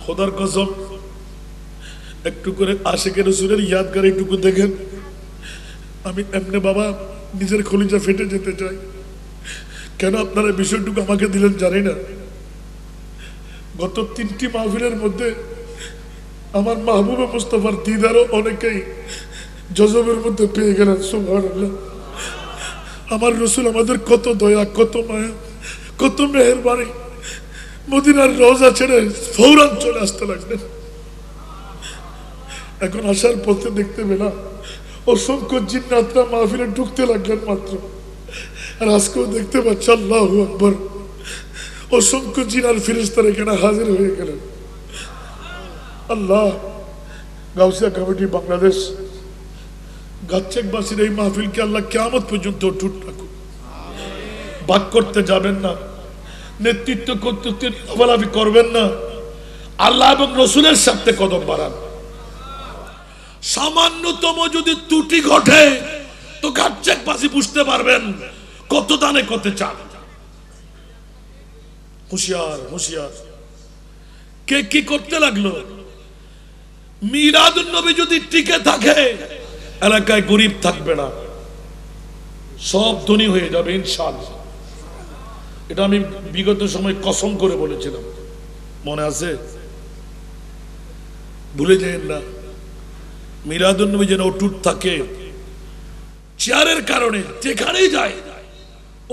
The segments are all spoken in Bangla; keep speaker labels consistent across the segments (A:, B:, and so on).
A: খোদার কসম একটু করে আশিকের রাসূলের ইয়াদগার একটু দেখেন। আমি এমনি বাবা নিজের কলিজা ফেটে যেতে চাই। কেন আপনারা বিষয়টুকু আমাকে দিলেন জানি না। গত 3টি মাহফিলের মধ্যে আমার মাহবুবে মুস্তাফার দিদারও অনেকেই জজবের মধ্যে পেয়ে গেলেন। সুবহানাল্লাহ। আমার রসুল আমাদের কত দয়া, কত মায়া, কত মেহেরবানি। মদিনার রওজা ছেড়ে ফৌরান চলে আসতে লাগলেন। এখন আসার পথে দেখতে পেলাম অসংখ্য জিন্নাতরা মাহফিলে ঢুকতে লাগলেন মাত্র। আর আজকেও দেখতে পাচ্ছি আল্লাহু আকবার অসংখ্য জিনার ফেরেশতারা এখানে হাজির হয়ে গেলেন। আল্লাহ, গাউসিয়া কমিটি বাংলাদেশ গাচ্ছেকবাসীর এই মাহফিলকে আল্লাহ কিয়ামত পর্যন্ত অটুট রাখুন। ভাগ করতে যাবেন না, নেতৃত্ব কর্তৃত্বের লাফালাফি করবেন না। আল্লাহ এবং রসুলের সাথে কদম বাড়ান। সামান্যতম যদি ত্রুটি ঘটে তো গাচ্ছেকবাসী বুঝতে পারবেন কত দানে কত চাল। হুঁশিয়ার হুঁশিয়ার। কে কি করতে লাগলো? মিলাদুন নবী যদি টিকে থাকে এলাকায় গরিব থাকবে না, সব ধনী হয়ে যাবে ইনশাআল্লাহ। এটা আমি বিগত সময় কসম করে বলেছিলাম, মনে আছে? ভুলে যাবেন না। মিলাদুন নবী যেন অটুট থাকে। চেয়ারের কারণে যেখানেই যায়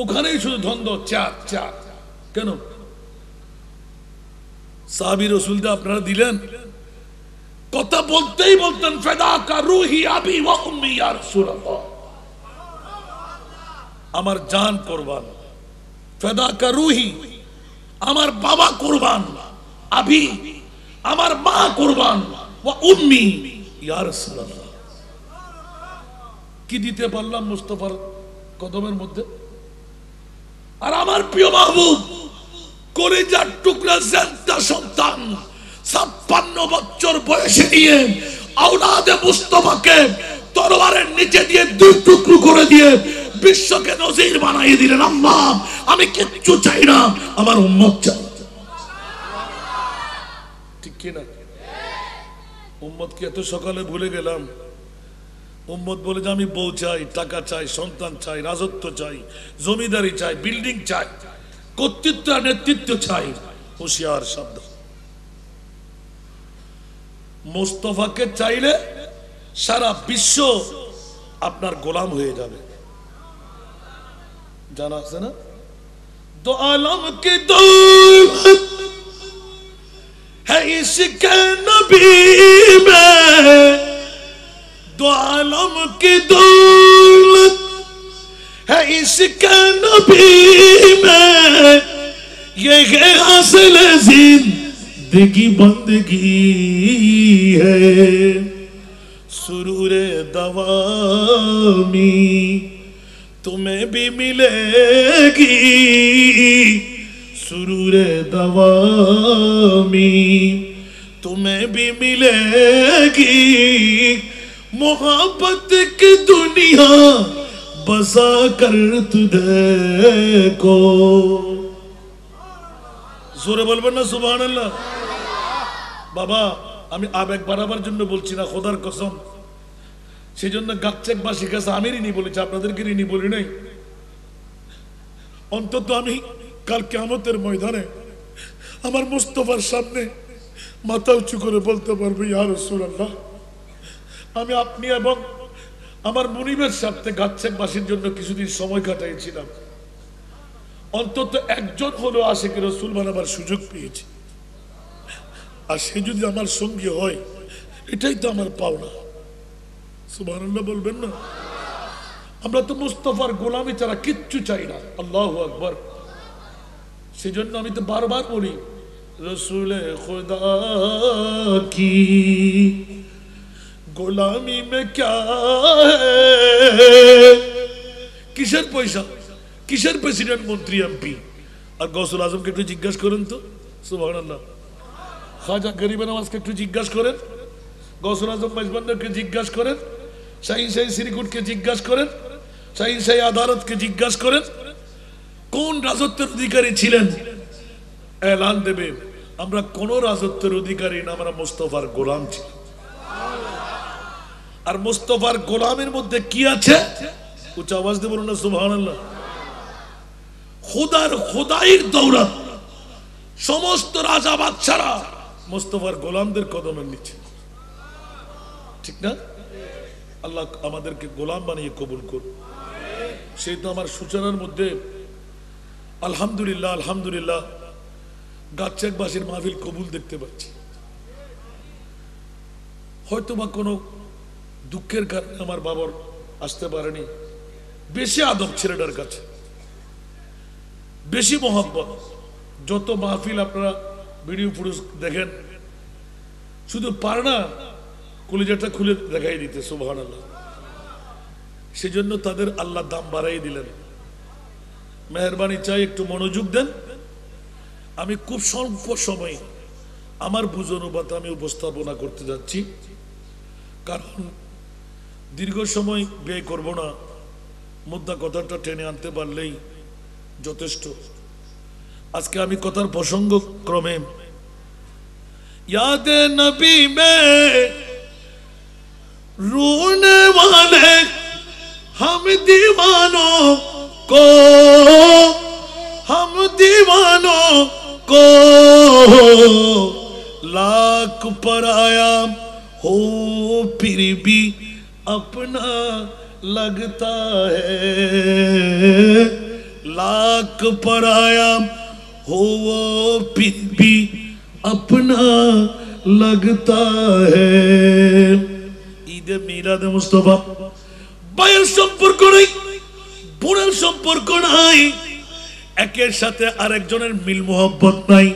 A: ওখানেই শুধু দ্বন্দ্ব, চেয়ার চেয়ার। কেন? সাহাবী রাসূলকে আপনারা দিলেন, কথা বলতেই বলতেন ফিদাকা রূহি আবি ওয়া উম্মি ইয়া রাসূলুল্লাহ, আমার জান কুরবান। ফিদাকা রূহি, আমার বাবা কুরবান। আবি, আমার মা কুরবান। ওয়া উম্মি ইয়া রাসূলুল্লাহ। কি দিতে পারলাম মুস্তাফার কদমের মধ্যে? আর আমার প্রিয় মাহবুব কলিজার টুকরা জ্যান্ত সন্তান 56 বছর বয়সে নিয়ে আওলাদে মুস্তাফাকে তরবারের নিচে দিয়ে 2 টুকরো করে দিয়ে বিশ্বকে নজির বানিয়ে দিলেন। আল্লাহ, আমি কিচ্ছু চাই না, আমার উম্মত চাই। ঠিক কি না? উম্মতকে এত সকালে ভুলে গেলাম। উম্মত বলে যে আমি বউ চাই, টাকা চাই, সন্তান চাই, রাজত্ব চাই, জমিদারি চাই, বিল্ডিং চাই, কর্তৃত্ব আর নেতৃত্ব চাই। হুঁশিয়ার শব্দ। মুস্তাফাকে চাইলে সারা বিশ্ব আপনার গোলাম হয়ে যাবে। জানা আছে না? দো আলম কি দৌলত है इसके नबी में, दो आलम की दौलत है इसके नबी में, ये हासिल जिंदगी बंदगी है, सुरूरे दवामी तुम्हें भी मिलेगी, सुरूरे दवामी तुम्हें भी मिलेगी, मोहब्बत की दुनिया बसा कर तुझे को। जोरे बोलबेन ना सुबहानाल्लाह। बाबा আমি আবেগ বাড়াবার জন্য বলছি না, খোদার কসম। সেই জন্য গাচ্ছেকবাসীর কাছে আমি ঋণী বলেছি, আপনাদেরকে ঋণী বলি নাই। অন্তত আমি কাল কিয়ামতের ময়দানে আমার মুস্তাফার সামনে মাথা উঁচু করে বলতে পারবো, ইয়া রাসূলুল্লাহ, আমি আপনি এবং আমার মুনিবের সাথে গাচ্ছেকবাসীর জন্য কিছুদিন সময় কাটাইছিলাম। অন্তত একজন হলো আশিক রাসূল বানাবার সুযোগ পেয়েছি। আর সে যদি আমার সঙ্গী হয় এটাই তো আমার পাওনা। সুবহানাল্লাহ বলবেন না? আমরা তো মুস্তাফার গোলামি ছাড়া কিচ্ছু চাই না। আল্লাহু আকবার। সেজন্য আমি তো বারবার বলি, রসুলে খুদা কি গোলামি মে ক্যা হ্যায়। কিসের পয়সা, কিসের প্রেসিডেন্ট, মন্ত্রী, এমপি? আর গৌসুল আজমকে একটু জিজ্ঞাসা করেন তো। সুবহানাল্লাহ। খাজা গরিবে নওয়াজকে একটু জিজ্ঞাসা করেন, গৌসুল আজম মেজবান্ডারকে জিজ্ঞাসা করেন, শাহীন শাহী শ্রীকুটকে জিজ্ঞাসা করেন, শাহীন শাহী আদালতকে জিজ্ঞাসা করেন, কোন রাজত্বের অধিকারী ছিলেন? এলান দেবে আমরা কোন রাজত্বের অধিকারী না, আমরা মুস্তাফার গোলাম ছিল। আর মুস্তাফার গোলামের মধ্যে কি আছে? উচ্চ আওয়াজ দিয়ে বলুন না সুবহানাল্লাহ। খুদার খুদাইর দৌলত, সমস্ত রাজা বাদশারা মুস্তাফার গোলামদের কদমের নিচে, ঠিক না? আল্লাহ আমাদেরকে গোলাম বানিয়ে কবুল করুন। সেই তো আমার সূচনার মধ্যে আলহামদুলিল্লাহ আলহামদুলিল্লাহ গাছবাসীর মাহফিল কবুল দেখতে পাচ্ছি। হয়তো বা কোনো দুঃখের কারণে আমার বাবার আসতে পারেনি। বেশি আদব ছেলেটার কাছে, বেশি মহব্বত। যত মাহফিল আপনারা ভিডিও ফুটেজ দেখেন, শুধু পারে না কলিজাটা খুলে দেখাই দিতে, সুবহানাল্লাহ। সেজন্য তাদের আল্লাহ দাম বাড়াই দিলেন। মেহরবানি চাই একটু মনোযোগ দেন। আমি খুব স্বল্প সময় আমার বুঝ অনুপাত আমি উপস্থাপনা করতে যাচ্ছি, কারণ দীর্ঘ সময় ব্যয় করব না। মুদ্রা কথাটা টেনে আনতে পারলেই যথেষ্ট। আজকে আমি কথার প্রসঙ্গ ক্রমে याद नबी में रोने वाले हम दीवानों को लाख पराया हो फिर भी अपना लगता है, लाख पराया हो फिर भी अपना लगता है। ঈদে মিলাদে মুস্তাফা ভাইয়ের সম্পর্ক নাই, বোনের সম্পর্ক নাই, একের সাথে আরেকজনের মিল মোহব্বত নাই।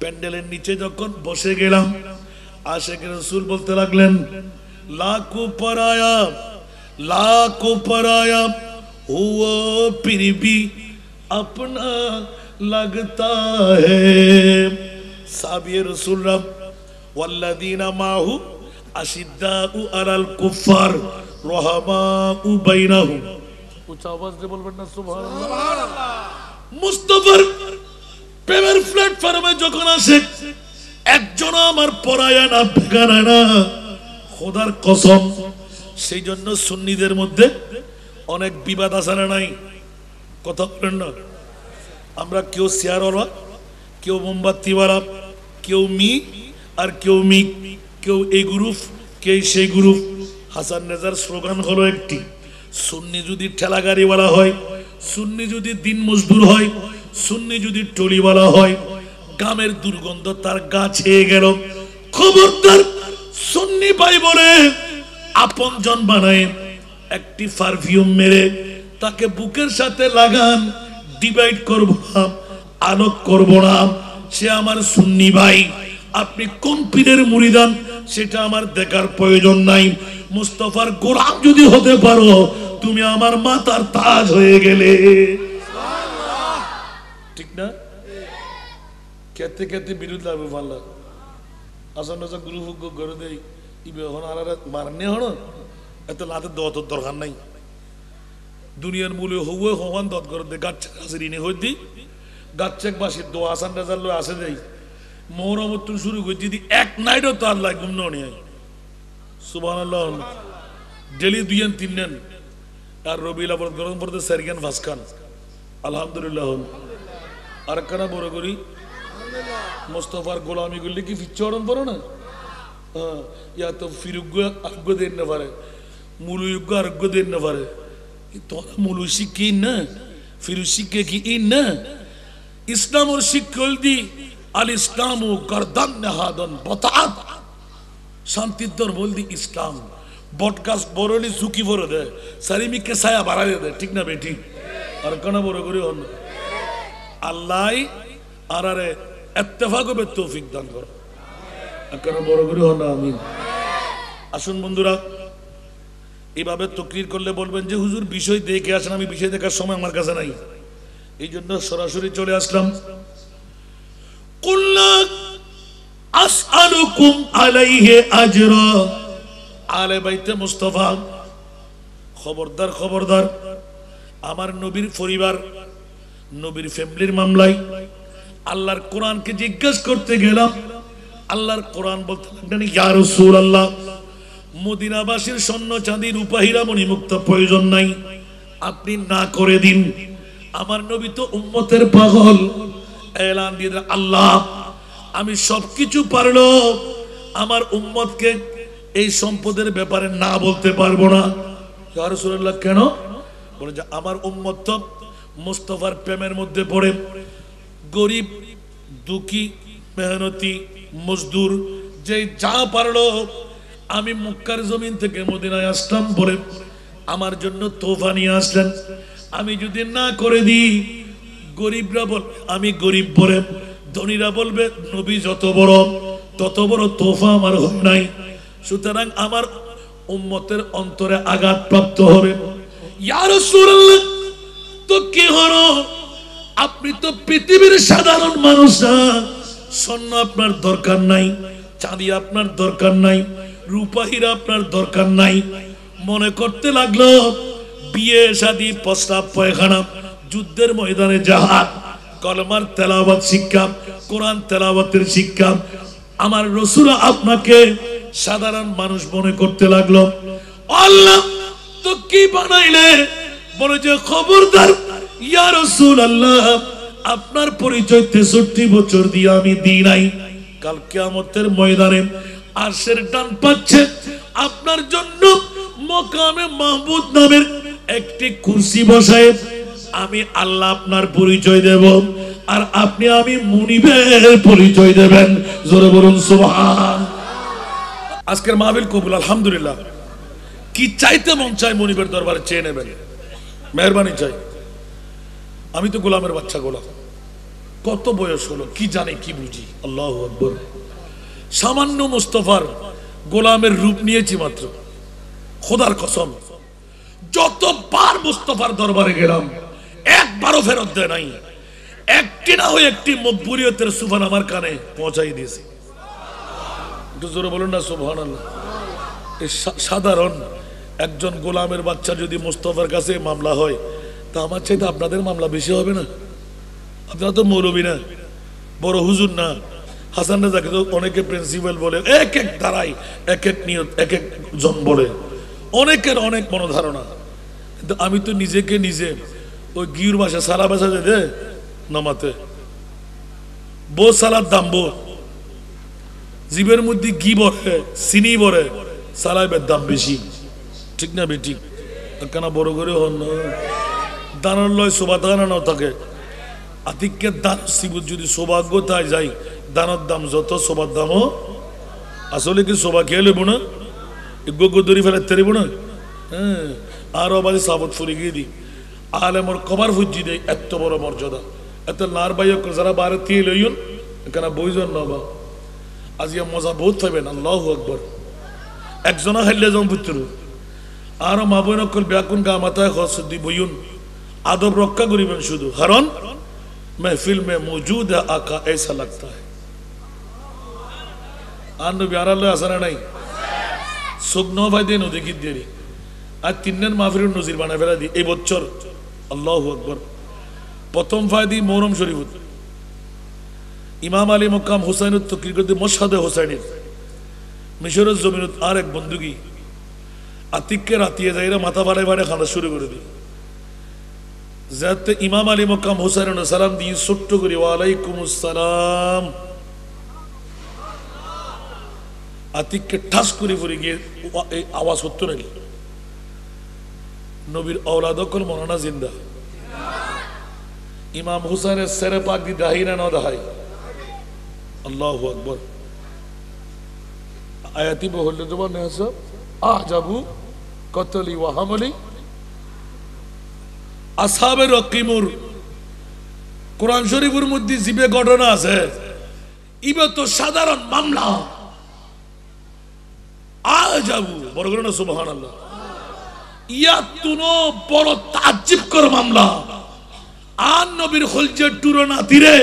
A: প্যান্ডেলের নিচে যখন বসে গেলাম, আশিক রাসূল বলতে লাগলেন লাখো পরায়া হুয়া ফির ভি আপনা लगता है। साबिए रसूलल्लाह वल्लदीना माहु अशिद्दाउ अलल कुफ्फार रहमाउ बैनहुम। উচ্চ আওয়াজ দিয়ে বলবেন না সুবহানাল্লাহ। মুস্তাফার প্রেমের প্ল্যাটফর্মে যখন আসে, একজন আমার পরায়া না, বেগানা না, খোদার কসম। সেই জন্য সুন্নিদের মধ্যে অনেক বিবাদ আছে না নাই? কথা বলেন না। আমরা কেউ শেয়ারওয়ালা, কেউ মোমবাতিওয়ালা, কেউ মি আর কেউ মি, কেউ এই গ্রুপ, কেউ সেই গ্রুপ। হাসান নেজার স্লোগান হলো একটি, সুন্নি যদি ঠেলাগাড়িওয়ালা হয়, সুন্নি যদি দিন মজদুর হয়, সুন্নি যদি টলিওয়ালা হয়, গামের দুর্গন্ধ তার গা ছেয়ে গেল, খবরদার সুন্নি ভাই বলে আপনজন বানায় একটি পারফিউম মেরে তাকে বুকের সাথে লাগান। ডিভাইড করব না, আলোক করব না, সে আমার সুন্নি ভাই। আপনি কোন পীরের মুরিদান সেটা আমার দেখার প্রয়োজন নাই। মুস্তাফার গোলাম যদি হতে পারো, তুমি আমার মাথার তাজ হয়ে গেলে, ঠিক না? কেতে কেতে বিরোধ লাগবে ভাল্লা আসন গুরু করে দেই ইবে হন আর মারনে হন এত লাতে দত দরকার নাই। দুনিয়ার মূলে হওয়া হওয়ান দত করে দে গাছ হাসিরিনে হই দি গাছেক বাসি দো আসান রেজার লো আসে দেই মোহরমত শুরু করে যদি এক নাইটও তার লাগ গুম নয় সুবহানাল্লাহ। ডেলি 2-3 নেন আর রবিউল আউয়াল গরম পড়তে সারগান ভাসকান আলহামদুলিল্লাহ। আর কানা বড় করি মুস্তাফার গোলামি করলে কি ফিচরণ পড়ো না? হ্যাঁ, ইয়া তো ফিরুগ্য আরোগ্য দেন না পারে, মূলযোগ্য আরোগ্য দেন না পারে। তোরা মূল শিক্ষি না, ফিরু শিক্ষে কি না? ইসলাম ওর শিক্ষল দি আল ইসলাম ও গর্দান নেহাদন বতাত। শান্তির দর বল দি ইসলাম বটগাছ বড়লি ঝুঁকি ভরে দেয়, সারিমিকে ছায়া বাড়াই দেয়, ঠিক না বেটি? আর কেন বড় করে হন আল্লাহ আর আরে ইত্তেফাক হবে তৌফিক দান করো। কেন বড় করে হন আমিন। আসুন বন্ধুরা, এইভাবে তকরির করলে বলবেন যে হুজুর বিষয় দেখে আসেন, আমি বিষয় দেখার সময় আমার কাছে নাই, এই জন্য সরাসরি চলে আসলাম। কুল্লা আসআলুকুম আলাইহি আজরা। আলে বাইতে মুস্তাফা, খবরদার খবরদার, আমার নবীর পরিবার, নবীর ফ্যামিলির মামলায় আল্লাহর কোরআনকে জিজ্ঞেস করতে গেলাম, আল্লাহর কোরআন বলতে লাগলেন, ইয়া রাসূলুল্লাহ, মদিনাবাসীর স্বর্ণ চাঁদি রূপা হীরা মণিমুক্তা প্রয়োজন নাই, আপনি না করে দিন। আমার নবী তো উম্মতের পাগল, এলান দিয়ে দিলেন, আল্লাহ আমি সবকিছু পারলো আমার উম্মতকে এই সম্পদের ব্যাপারে না বলতে পারবো না। ইয়া রাসূলুল্লাহ কেন? বলে যে আমার উম্মত তো মুস্তাফার প্রেমের মধ্যে পড়ে, গরিব দুঃখী মেহনতি মজদুর যে যা পারলো, আমি মক্কার জমিন থেকে মদিনায় আসলাম বলে আমার জন্য তোফা নিয়ে আসলেন, আমি যদি না করে দিই গরিবরা বলবে আমি গরিব বলে, ধনীরা বলবে নবী যত বড় তত বড় তোফা আমার হয় নাই, সুতরাং আমার উম্মতের অন্তরে আঘাত প্রাপ্ত হবে। ইয়া রাসূলুল্লাহ তো কি হলো, আপনি তো পৃথিবীর সাধারণ মানুষ না, স্বর্ণ আপনার দরকার নাই, চাঁদি আপনার দরকার নাই, রূপা হীরা আপনার দরকার নাই। মনে করতে লাগলো বিয়ে শাদী প্রস্তাব পায়খানা, যুদ্ধের ময়দানে জাহাদ, কলমার তেলাওয়াত শিক্ষা, কোরআন তেলাওয়াতের শিক্ষা, আমার রাসূল আপনাকে সাধারণ মানুষ মনে করতে লাগলো। আল্লাহ তো কি বানাইলে, বলে যে খবরদার ইয়া রাসূলুল্লাহ, আপনার পরিচয় 63 বছর দিয়ে আমি দিই নাই, কাল কিয়ামতের ময়দানে আরশের ডান পাচ্ছে আপনার জন্য মকামে মাহমুদ নামের একটি কুরসি বসায় আমি আল্লাহ আপনার পরিচয় দেব, আর আপনি আমি মুনিবের পরিচয় দেবেন। জোরে বলুন সুবহান। আজকের মাহফিল কবুল আলহামদুলিল্লাহ। কি চাইতে মন চাই মুনিবের দরবারে চেয়ে নেবেন, মেহরবানি চাই। আমি তো গোলামের বাচ্চা, গোলাম, কত বয়স হলো কি জানি কি বুঝি। আল্লাহু আকবার। সামান্য মুস্তাফার গোলামের রূপ নিয়েছি মাত্র, খোদার কসম যতবার মুস্তাফার দরবারে গেলাম একবারও ফেরত দেয় নাই, একটি না হয়ে একটি মকবুরিয়তের সুবহান আমার কানে পৌঁছাই দিয়েছে। একটু জোরে বলুন না সুবহানাল্লাহ। সাধারণ একজন গোলামের বাচ্চা যদি মুস্তাফার কাছে মামলা হয়, তা আমার চাইতে আপনাদের মামলা বেশি হবে না? আপনারা তো মৌলবী না, বড় হুজুর না, হাসান রাজাকে তো অনেকে প্রিন্সিপাল বলে, এক এক ধারায় এক এক নিয়ত এক এক জন বলে, অনেকের অনেক মনোধারণা। কিন্তু আমি তো নিজেকে নিজে ওই গিউর ভাষা সালা ভাষা দে নামাতে বো সালার দাম বো, জীবের মধ্যে ঘি বরে চিনি বরে, সালাইবের দাম বেশি, ঠিক না বেটি? কেন বড় করে হন না, দানার লয় শোভা দানা নাও থাকে, আতিকের দান শিবুর যদি সৌভাগ্য তাই যাই, দানার দাম যত শোভার দামও। আসলে কি শোভা খেয়ে লেবো না, গোদরি ফেলে তেরিব না? হ্যাঁ, আরো বাজে সাবত ফুরি গিয়ে দিই, আলে মোর কবার ফুজি দেয়, এত বড় মর্যাদা, এত নার বাইক যারা বারে দিয়ে লইন এখানে বইজন নবা, আজিয়া মজা বহুত পাইবেন। আল্লাহু আকবার। একজনা হাইলে যাম পুত্র, আরো মা বই নকল ব্যাকুন গা মাথায় খরচ দি বইন, আদব রক্ষা করিবেন শুধু, কারণ महफिल में मौजूद है आका ऐसा लगता है। आन ब्यारा लो आसाना नहीं सुगनो भाई दिन उदे की देरी आज তিনজন মাহফিলের নজির বানায় ফেলা দি এই বছর। আল্লাহু আকবার। প্রথম ফায়দি মুহররম শরীফ, ইমাম আলী মক্কাম হুসাইনুত তকরির মশহাদে হুসাইনের মিশরের জমিনত আর এক বন্দুকি আতিককে রাতিয়ে যাইরা মাথা বাড়ায় বাড়ায় খানা শুরু করে দিই। যাতে ইমাম আলী মক্কাম হুসাইন সালাম দিয়ে ছোট্ট করি ওয়ালাইকুম আসসালাম, আতিককে ঠাস করে পড়ে গিয়ে এই আওয়াজ হতো নাকি? নবীর औलाद কল মনানা জিন্দা। ইমাম হুসাইনের সেরে পাক দি দাহি না না দাহাই। আল্লাহু আকবার। আয়াতি বহল জবান নেহাসব আজাবু কতলি ওয়া হামলি আসহাবে রকিমুর। কোরআন শরীফের মধ্যে জিবে ঘটনা আছে, ইবে তো সাধারণ মামলা। আজাবু বড় করে না সুবহানাল্লাহ। ইয়া তুনো বড় তাজ্জব কর মামলা। আন নবীর খলজে টুরনা তীরে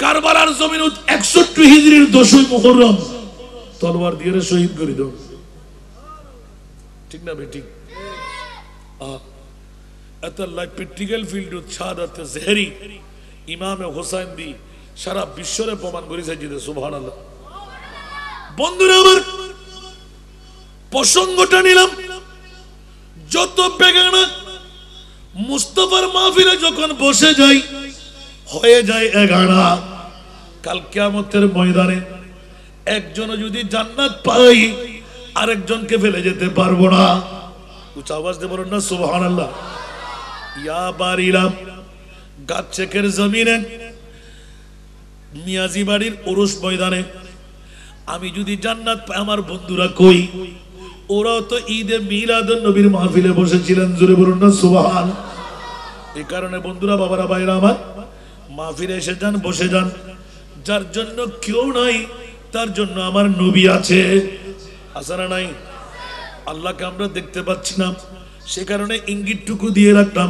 A: কারবালার জমিনত 61 হিজরির 10 মুহররম তলোয়ার দিয়ে শহীদ করে দাও, ঠিক না বেটি? এত লাই প্র্যাকটিক্যাল ফিল্ড শাহাদাত জেহরি ইমাম হুসাইন দি সারা বিশ্বরে প্রমাণ করেছে যে সুবহানাল্লাহ। বন্ধুরা আমার, প্রসঙ্গটা নিলাম যত বেগানা মুস্তাফার মাহফিলে যখন বসে যাই হয়ে যায় এগানা। কাল কিয়ামতের ময়দানে একজন যদি জান্নাত পাই আরেকজনকে ফেলে যেতে পারবো না। উচ্চ আওয়াজ দিয়ে বলুন না সুবহানাল্লাহ। ইয়া বারিলাম গাছেকের জমিনে মিয়াজি বাড়ির উরুস ময়দানে আমি যদি জান্নাত পাই, আমার বন্ধুরা কই? ওরাও তো ঈদে মিলাদুন নবীর মাহফিলে বসেছিলেন, জোরে বলুন না সুবহান। এই কারণে বন্ধুরা, বাবারা, ভাইরা আমার, মাহফিলে এসে যান, বসে যান। যার জন্য কেউ নাই তার জন্য আমার নবী আছে, আছে না নাই? আল্লাহকে আমরা দেখতে পাচ্ছি না, সে কারণে ইঙ্গিতটুকু দিয়ে রাখলাম।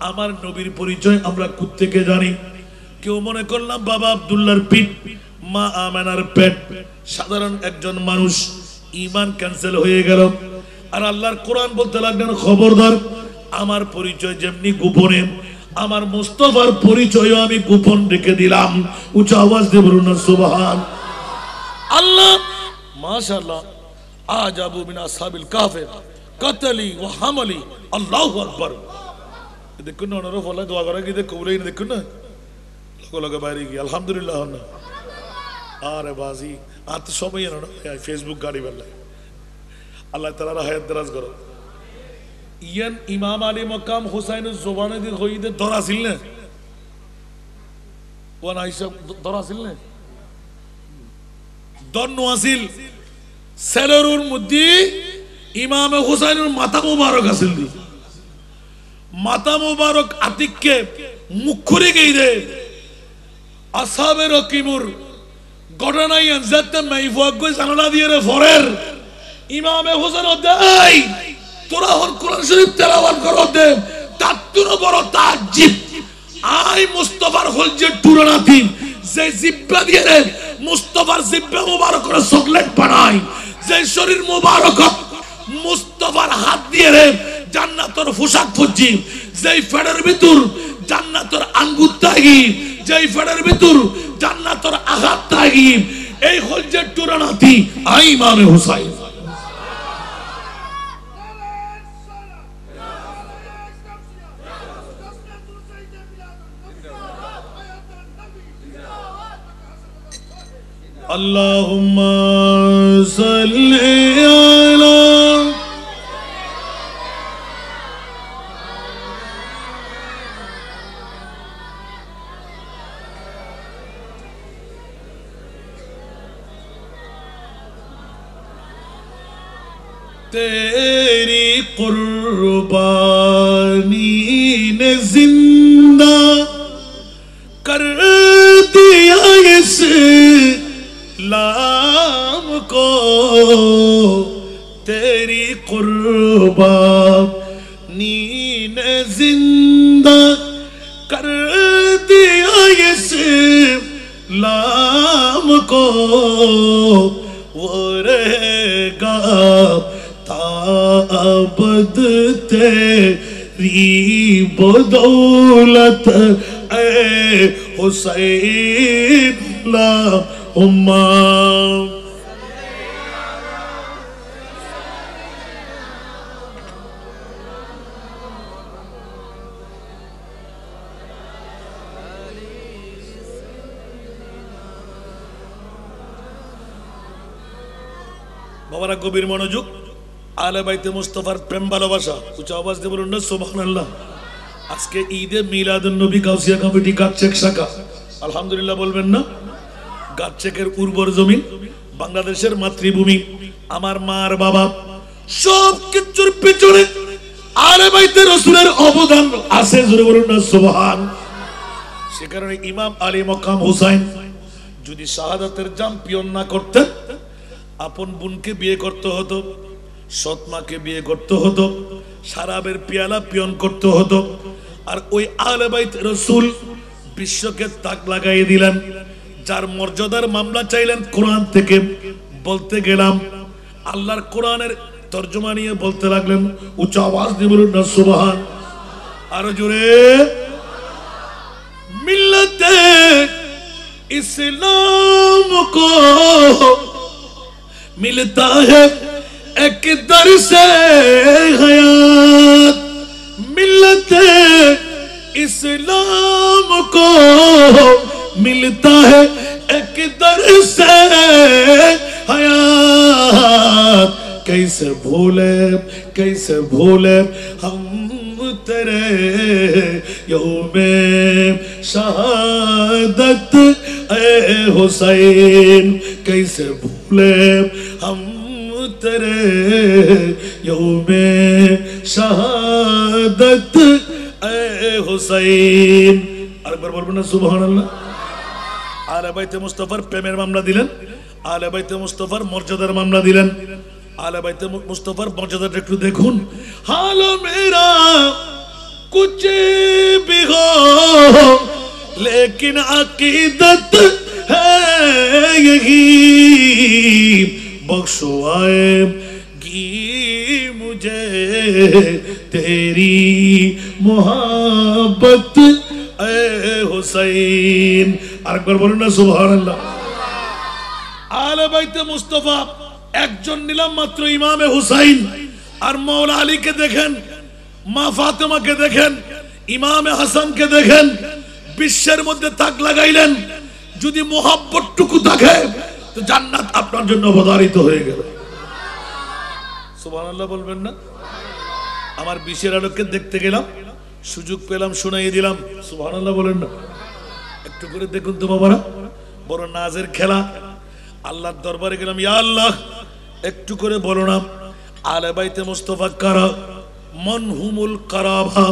A: আমার নবীর পরিচয় আমরা কোত্থেকে জানি? কেউ মনে করলাম বাবা আব্দুল্লাহর পিঠ, মা আমেনার পেট, সাধারণ একজন মানুষ, ঈমান ক্যান্সেল হয়ে গেল। আর আল্লাহর কোরআন বলতে লাগলেন, খবরদার, আমার পরিচয় যেমনি গোপনে, আমার মুস্তাফার পরিচয়ও আমি গোপন রেখে দিলাম। উচ্চ আওয়াজ দিয়ে বলুন না সুবহান আল্লাহ। মাশাআল্লাহ, আজাবু মিন আসহাবিল কাহফ কতলি ওয়া হামলি, আল্লাহু আকবার। দেখুন না, ওনারা ফলে দোয়া করে কি কবুলেই না, দেখুন না লোক লোক বাইরে গিয়ে আলহামদুলিল্লাহ না। আরে বাজি আর তো সবাই জানো না, ফেসবুক গাড়ি বেলায় আল্লাহ তাআলা হায়াত দারাজ করো। ইয়ান ইমাম আলী মকাম হুসাইনুল জোবানে দি হইতে ধরা ছিল না, ওয়ান আইসা ধরা ছিল না, দন্ন আসিল সেলরুর মধ্যে ইমাম হুসাইনুর মাথা মুবারক আসিল দি, মাথা মুবারক আতিককে মুখ করে গই দে আসহাবে রকিমুর ঘটনাই আনজাতে মাইফুক কই জানালা দিয়ে রে ফরের ইমামে হুসাইন দেই তোরা হল কোরআন শরীফ তেলাওয়াত করো দে তাতুর বড় তাজিব আই মুস্তাফার হল যে টুরানাতি যে জিব্বা দিয়ে রে মুস্তাফার জিব্বা মুবারক করে চকলেট বানাই, যে শরীর মুবারক মুস্তাফার হাত দিয়ে রে জান্নাতের পোশাক পরছি, যেই ফেডের ভিতর জান্নাতের আঙ্গুর তাগি, যেই ফেডের ভিতর জান্নাতের আঘাত তাগি, এই হল যে টুরানাতি আই ইমামে হুসাইন। আল্লাহুম্মা সাল্লি আলা तेरी कुर्बानी ने जिंदा कर दिया इस्लाम को, तेरी कुर्बानी ने जिंदा कर दिया इस्लाम को, वो रहेगा ताबद तेरी बदौलत ए हुसैन अल्लाहुम्मा। বাবারা গভীর মনোযোগ, আলে বাইতে মুস্তাফার প্রেম ভালোবাসা, উচ্চ আওয়াজ দিয়ে বলুন না সুবহানাল্লাহ। আজকে ঈদে মিলাদুন নবী গাউসিয়া কমিটি গাছচেক শাখা, আলহামদুলিল্লাহ বলবেন না? গাছচেকের উর্বর জমিন, বাংলাদেশের মাতৃভূমি, আমার মার বাবা সব কিছুর পিছনে আলে বাইতে রাসূলের অবদান আছে, জোরে বলুন না সুবহান। সে কারণে ইমাম আলী মকাম হুসাইন যদি শাহাদাতের জাম পিয়ন না করতেন, আপন বোনকে বিয়ে করতে হতো, সৎ মাকে বিয়ে করতে হতো, শরাবের পেয়ালা পিয়ন করতে হতো। আর ওই আহলে বাইত রাসূল বিশ্বকে তাক লাগাই দিলেন। যার মর্যাদার মামলা চাইলেন কোরআন থেকে, বলতে গেলাম আল্লাহর কোরআনের তরজমা নিয়ে বলতে লাগলেন, উচ্চ আওয়াজ দিয়ে বলুন না সুবহান। আরো জোরে, মিল্লাতে इस्लाम को मिलता है एक दर्स हयात, मिलत इस्लाम को मिलता है एक दर्स हयात। कैसे भूले हम तेरे यौमे शहादत ए हुसैन, कैसे भूले हम तेरे यौमे शहादत ए हुसैन। আরেকবার বলবেন না সুবহানাল্লাহ। আলে বাইতে মুস্তাফার প্রেমের মামলা দিলেন, আলে বাইতে মুস্তাফার মর্যাদার মামলা দিলেন। आले बैते मुस्तफार मर्यादा एकटू देखुन। हालो मेरा कुछ भी हो लेकिन अकीदत है यही, बख्शो आएगी मुझे तेरी मोहब्बत ए हुसैन। আরেকবার বলুন না সুবহানাল্লাহ। आले बैते मुस्तफा একজন নিলাম মাত্র ইমামে হুসাইন, আর মৌলা আলীকে দেখেন, মা ফাতেমাকে দেখেন, ইমামে হাসানকে দেখেন, বিশ্বের মধ্যে তাক লাগাইলেন। যদি মোহাব্বতটুকু থাকে তো জান্নাত আপনার জন্য অবধারিত হয়ে গেল। সুবহানাল্লাহ বলবেন না? আমার বিশ্বের আলোকে দেখতে গেলাম, সুযোগ পেলাম, শুনাই দিলাম। সুবহানাল্লাহ বলেন না? একটু করে দেখুন তো বাবারা, বড় নাজের খেলা। আল্লাহর দরবারে গেলাম, ইয়া আল্লাহ একটু করে বলো না আলে বাইতে মুস্তাফা কারা, মনহুমুল কারাবা,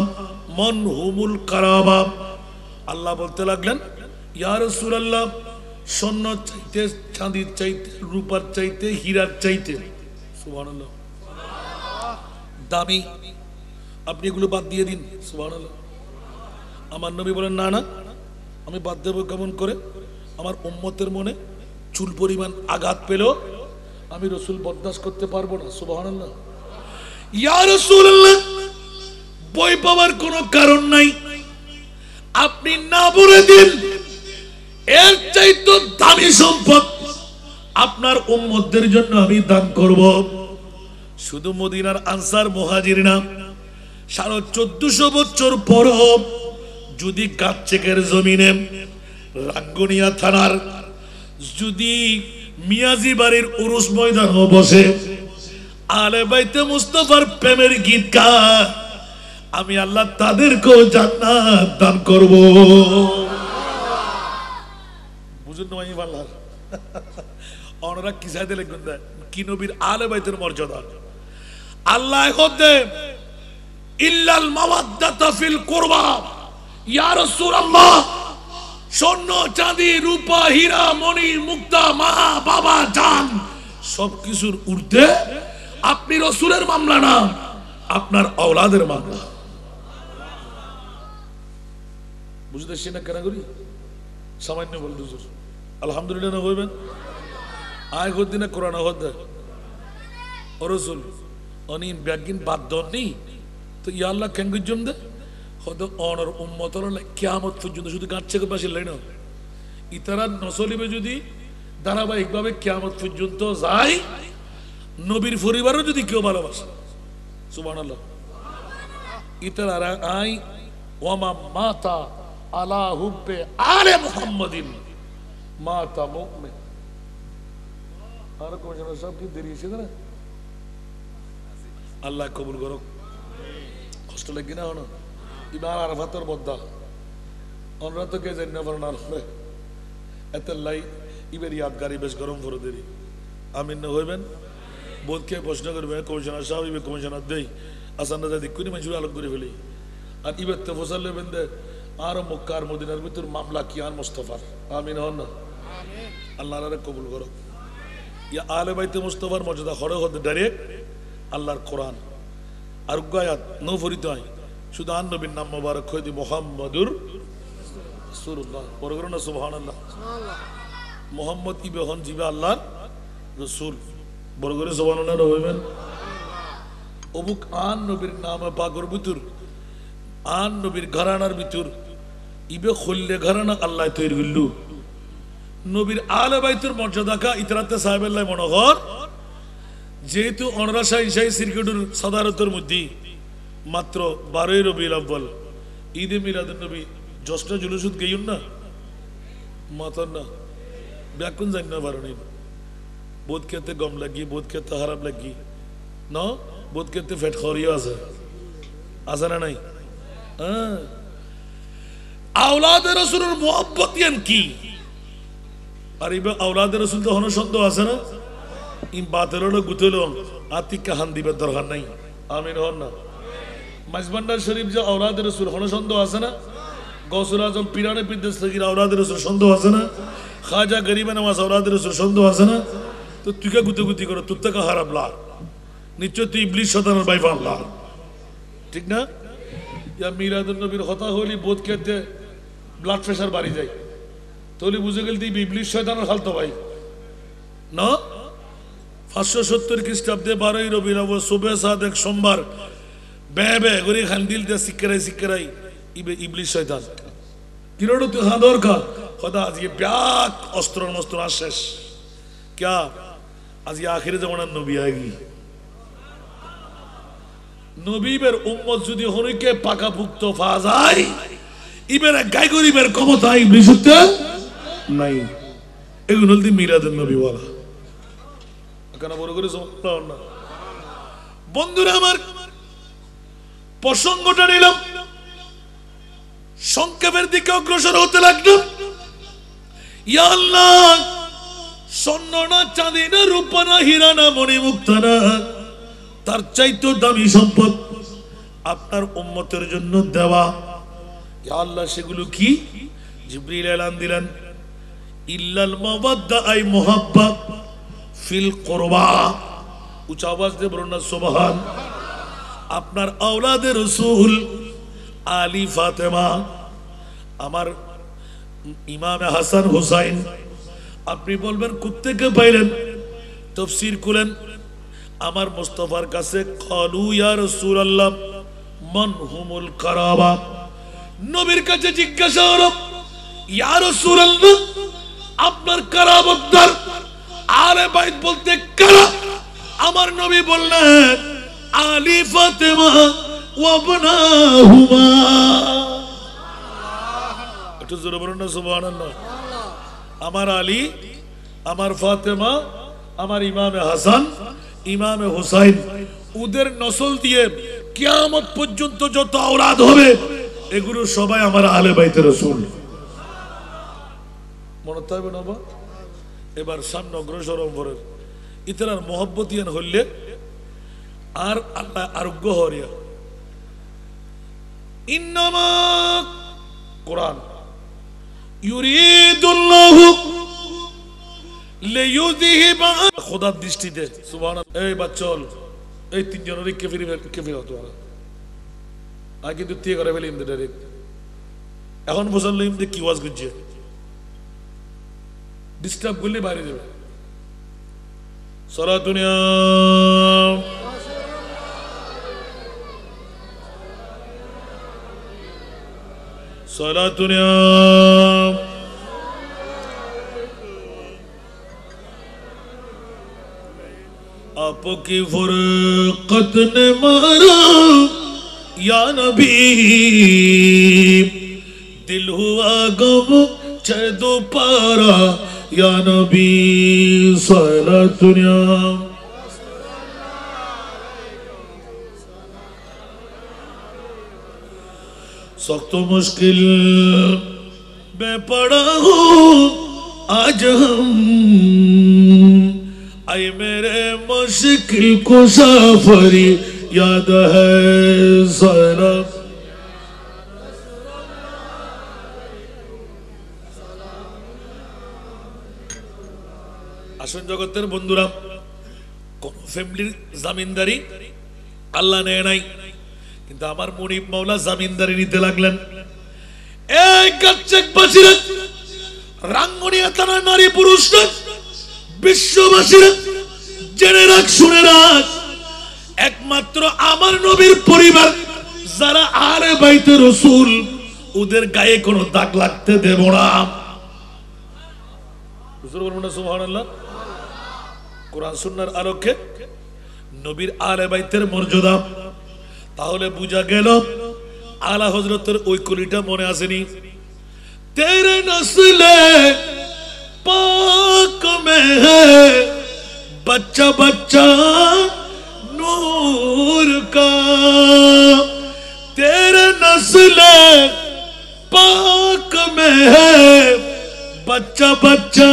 A: মনহুমুল কারাবা। আল্লাহ বলতে লাগলেন, ইয়া রাসূলুল্লাহ স্বর্ণ চাইতে, চাঁদির চাইতে, রূপার চাইতে, হীরার চাইতে সুবহানাল্লাহ দামি, আপনি এগুলো বাদ দিয়ে দিন। সুবহানাল্লাহ। আমার নবী বলেন, না না আমি বাদ দেব কেমন করে? আমার উম্মতের মনে চুল পরিমাণ আঘাত পেল আমি রসুল বরদাস্ত করতে পারবো না। সুবহানাল্লাহ। ইয়া রাসূলুল্লাহ ভয় পাওয়ার কোনো কারণ নাই, আপনি না বলে দিন এর চাইতে দামি সম্পদ আপনার উম্মতদের জন্য আমি দান করব। শুধু মদিনার আনসার মুহাজিরিনা 1450 বছর পর যদি গাবচেকের জমিনে রাঙ্গুনিয়া থানার যদি মিয়াজি বাড়ির উরুস ময়দান বসে আলে বাইতে মুস্তাফার প্রেমের গীত গায়, আমি আল্লাহ তাদেরকেও জান্নাত দান করব। বুঝুন না ভাই আল্লাহ ওনারা কি চাইতে লিখবেন কি নবীর আলে বাইতের মর্যাদা। আল্লাহ হতে ইল্লাল মাওয়াদ্দাতা ফিল কুরবা, ইয়া রাসূলুল্লাহ স্বর্ণ চাঁদি রূপা হীরা মণি মুক্তা মা বাবা জান সবকিছুর ঊর্ধ্বে আপনি রাসূলের মামলা না, আপনার আওলাদের মামলা। বুঝতেছি না কেন করি? সামান্য বল হুজুর আলহামদুলিল্লাহ না হইবেন আয় দিনে কোরআন হতে ও রাসূল অনি ব্যাগিন বাদ নি তো ইয়া আল্লাহ কেন গুজম দে হয়তো অনর উম্মত কিয়ামত পর্যন্ত শুধু গাঁটছে পাশে লাইন ইতারা নসলিবে যদি ধারাবাহিকভাবে কিয়ামত পর্যন্ত যায়, নবীর পরিবারও যদি কেউ ভালোবাসে সুবহানাল্লাহ ইতারা আই ওয়ামা মাতা আলা হুব্বে আলে মুহাম্মাদিন মাতা মুমিন। আর কোন জন সব কি দেরি হইছে না? আল্লাহ কবুল করুক। কষ্ট লাগে না হনো ইবার আরফাতের বদ্দা অনরা তো কে জানি না বরণ আলমে এত লাই ইবের ইয়াদগারি বেশ গরম করে দেরি আমিন না হইবেন। বোধকে প্রশ্ন করবে কমিশনার সাহেব ইবে কমিশনার দেই আসানরা যদি কোনি মঞ্জুর আলোক করে ফেলি আর ইবে তো ফসল লেবেন দে আর মক্কার মদিনার ভিতর মামলা কি আর মুস্তাফার আমিন হন না আল্লাহর কবুল করুক। ইয়া আলে বাইতে মুস্তাফার মর্যাদা হরে হতে ডাইরেক্ট আল্লাহর কোরআন আর গায়াত নো ফরিত হয় শুধু আন নবীর নাম মোবারক হয়ে দি মুহাম্মাদুর রাসূলুল্লাহ বড় করুন না সুবহানাল্লাহ। মুহাম্মদ ইবে হন জিবে আল্লাহর রাসূল বড় করে সুবহানাল্লাহ হইবেন। অবুক আন নবীর নাম পাকর ভিতর আন নবীর ঘরানার ভিতর ইবে খুললে ঘরানা আল্লাহ তৈরি করলু নবীর আলে বাইতের মর্যাদা ইতরাতে সাহেবেল্লাহ মনোহর যেহেতু অনরাশাহী সিরকুটের সাদারতের মধ্যে মাত্র 12ই রবিউল আউয়াল ঈদে মিলাদুন নবী জশ্ন জুলুসুত গেইন না মাতার না ব্যাকুন জানি না বারণী বোধ খেতে গম লাগি বোধ খেতে হারাম লাগি ন বোধ খেতে ফেট খরিও আছে আছে না নাই আওলাদে রাসূলের মুহাব্বত ইয়ান কি আর ইবা আওলাদে রাসূল তো হন সন্দেহ আছে না ইন বাতেরলো গুতেলো আতিকা হান দিবে দরকার নাই আমিন হন না মাইজবান্ডার শরীফ যে আওলাদে রাসূল হন সন্দেহ আছে না গৌসুল আজম পিরানে পিদ্দেস লগির আওলাদে রাসূল সন্দেহ আছে না খাজা গরিবে নওয়াজ আওলাদে রাসূল সন্দেহ আছে না তো তুই কে গুতি করো তুই থেকে হারাম লা নিশ্চয় তুই ইবলিস শয়তানের ভাই বাংলা ঠিক না ইয়া মিলাদুন নবীর কথা হলি বোধ খেতে ব্লাড প্রেসার বাড়ি যায় তাহলে বুঝে গেল তুই ইবলিস শয়তানের খালতো ভাই না 570 খ্রিস্টাব্দে 12ই রবিউল আউয়াল সুবে সাদেক সোমবার বে করে খান্দিল দে সিকরাই ইবলিস শয়তান কিরোড় তুই হাদর খা খোদা আজ ये ব্যাক অস্ত্র মস্ত্র শেষ क्या आज ये आखिरी जमाना नबी आएगी নবীবের উম্মত যদি হরিকে পাকাপুক্ত ফাজাই ইবের গায় গরিবের ক্ষমতা ইবলিস হতে নাই এগুলো দি মিলাদুন নবী ওয়ালা কেন বড় করে সুবহানাল্লাহ না বন্ধুরা আমার প্রসঙ্গটা নিলাম সংক্ষেপের দিকে অগ্রসর হতে লাগলো ইয়া আল্লাহ স্বর্ণ না চাঁদি না রূপা না হীরা না মণি মুক্তা না তার চাইতে দামি সম্পদ আপনার উম্মতের জন্য দেওয়া ইয়া আল্লাহ সেগুলো কি জিবরিল এলান দিলেন ইল্লাল মাওয়াদ্দা আই মুহাব্বত ফিল কুরবা উচ্চ আওয়াজ দিয়ে বলুন না সুবহান আপনার আওলাদে রাসূল আলী ফাতেমা আমার ইমাম হাসান হুসাইন আপনি বলবেন কোত্থেকে পাইলেন তাফসীর করেন আমার মুস্তাফার কাছে ক্বালু ইয়া রাসূলুল্লাহ মান হুমুল কারাবা নবীর কাছে জিজ্ঞাসা হলো ইয়া রাসূলুল্লাহ আপনার কারাবতদার আলে বাইত বলতে কারা আমার নবী বললেন আলী ফাতেমা ওয়া বনাহুমা একটু জোরে বলুন না সুবহানাল্লাহ আমার আলী আমার ফাতেমা আমার ইমামে হাসান ইমামে হুসাইন ওদের নসল দিয়ে কিয়ামত পর্যন্ত যত আওলাদ হবে এগুলো সবাই আমার আলে বাইতে রাসূল মনে থাকবে না বাবা এবার সামনে অগ্রসর হবেন ইতরার মোহব্বতিয়ান হইলে আর আল্লাহ আরোগ্য হরিয়া ইন্নামা কোরআন ইউরিদুল্লাহু লিইউযহিবা খোদার দৃষ্টিতে সুবহানাল্লাহ এই বাচ্চল এই তিনজনের কেফির হতো আগে কিন্তু তে করে ফেলি ইমদে ডাইরেক্ট এখন বুঝাল ইমদে কি ওয়াজ করছে ডিস্টার্ব করলে বাইরে যাবে সালাতুনিয়া सालातुनिया आपकी फुरकत ने मारा या नबी दिल हुआ गम चैदो पारा या नबी सालातुनिया सख्त मुश्किल में पड़ा हूँ आज हम आए मेरे मुश्किल को सफरी याद है सारा আসুন জগতের বন্ধুরা কোন ফ্যামিলির জামিনদারি আল্লাহ নেয় নাই কিন্তু আমার মুনিব মাওলা জামিনদারি নিতে লাগলেন এই গাছবাসীরা রাঙ্গুনিয়া থানার নারী পুরুষরা বিশ্ববাসীরা জেনে রাখ শুনে রাখ একমাত্র আমার নবীর পরিবার যারা আলে বাইতে রাসূল ওদের গায়ে কোনো দাগ লাগতে দেব না সুবহানাল্লাহ। কোরআন সুন্নাহর আলোকে নবীর আলে বাইতের মর্যাদা তাহলে বুঝা গেল। আলা হযরতের ওই কলিটা মনে আসেনি? তেরে নসলে পাক মে হ্যায় बच्चा बच्चा नूर का, तेरे नस्ल पाक में है बच्चा बच्चा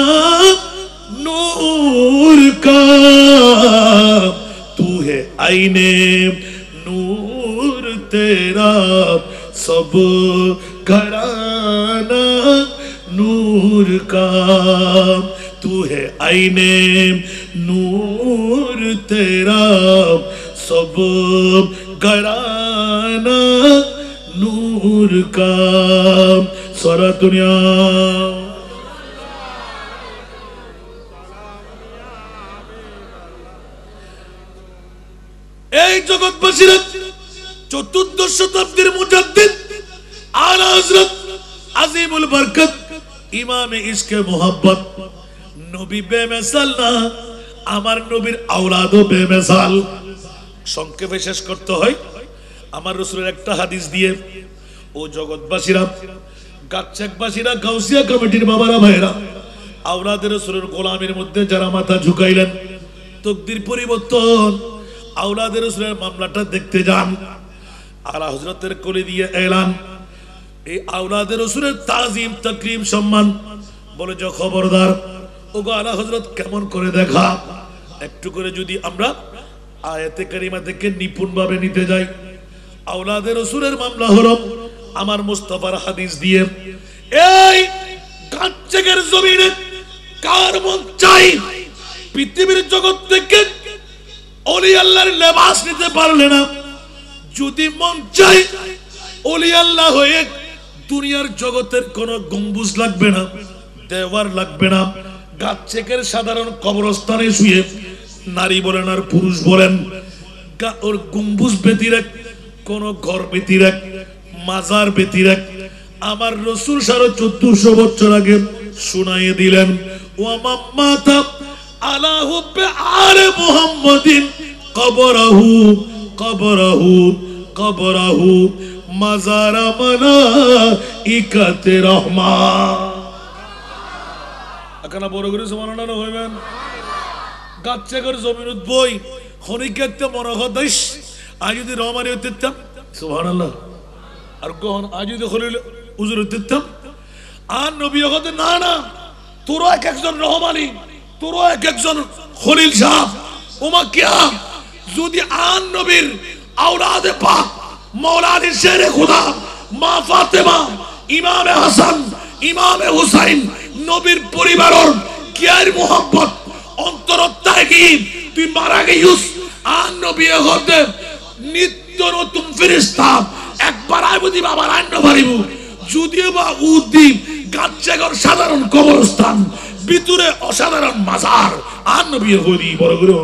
A: नूर का, तू है आईने नूर तेरा सब घराना नूर का, तू है आईने नूर तेरा सब घराना नूर का। सारा दुनिया এই জগৎবাসীরা চতুর্দশ শতাব্দীর মুজাদ্দিদ আলা হযরত আজিমুল বরকত ইমামে ইশকে মোহাব্বত নবী বেমিসাল না, আমার নবীর আওলাদও বেমিসাল। সংক্ষেপে শেষ করতে হয় আমার রাসূলের একটা হাদিস দিয়ে। ও জগৎবাসীরা, গাছচাকবাসীরা, গাউসিয়া কমিটির বাবারা ভাইরা, আওলাদের রাসূলের গোলামের মধ্যে যারা মাথা ঝুঁকাইলেন, তকদির পরিবর্তন, আওলাদের রাসূলের মামলাটা দেখতে যান। আলা হযরতের কোলে দিয়ে এলান, এই আওলাদের রাসূলের তাজিম তাকরীম সম্মান বলে যে খবরদার ওগো আলা হযরত কেমন করে দেখা। একটু করে যদি আমরা আয়াতে কারিমা থেকে নিপুণ ভাবে নিতে যাই, আওলাদের রাসূলের মামলা হলো আমার মুস্তাফার হাদিস দিয়ে। এই গাছচেকের জমিনে কার মন চাই পৃথিবীর জগৎ থেকে ওলি আল্লাহর লেবাস নিতে পারলে না? যদি মন চাই ওলি আল্লাহ হয়ে দুনিয়ার জগতের কোন গম্বুজ লাগবে না, দেওয়ার লাগবে না, গাছচেকের সাধারণ কবরস্থানে শুয়ে নারী বলেন আর পুরুষ বলেন ওর গম্বুজ ব্যতিরেক, কোন ঘর ব্যতিরেক, মাজার ব্যতিরেক আমার রাসূল 1450 বছর আগে শুনাইয়ে দিলেন, ওয়া মাম্মাতা আলা হুব্বে আলে মুহাম্মাদিন কবরাহু কবরাহু কবরাহু মাজারা মালাইকাতে রহমান। আকানা বড় করে সুবহানাল্লাহ হইবেন। গাছচেকের জমিনত বই খনিকাতে মনগদাইশ আজ যদি রহমানি হইতাম সুবহানাল্লাহ, আর কোন আজ যদি খলিল হুজুর হইতাম, আর নবী হতে না না তোরা এক একজন রহমানি, তোরা এক একজন খলিল সাহেব, ওমা কিয়া যদি আন নবীর আওলাদে পাক মৌলানা শেরে খুদা মা ফাতেমা ইমামে হাসান ইমামে হুসাইন নবীর পরিবারের কিয়ার মোহাব্বত অন্তরত্তায় কি তুই মারা গেছিস, আর নবী হতে নিত্য নতুন ফেরেশতা একবার আইবদি বাবা রান্ন পারিব, যদিও বা উদ্দীপ গাছচেকের সাধারণ কবরস্থান ভিতরে অসাধারণ মাজার, আর নবী হদি বড় করে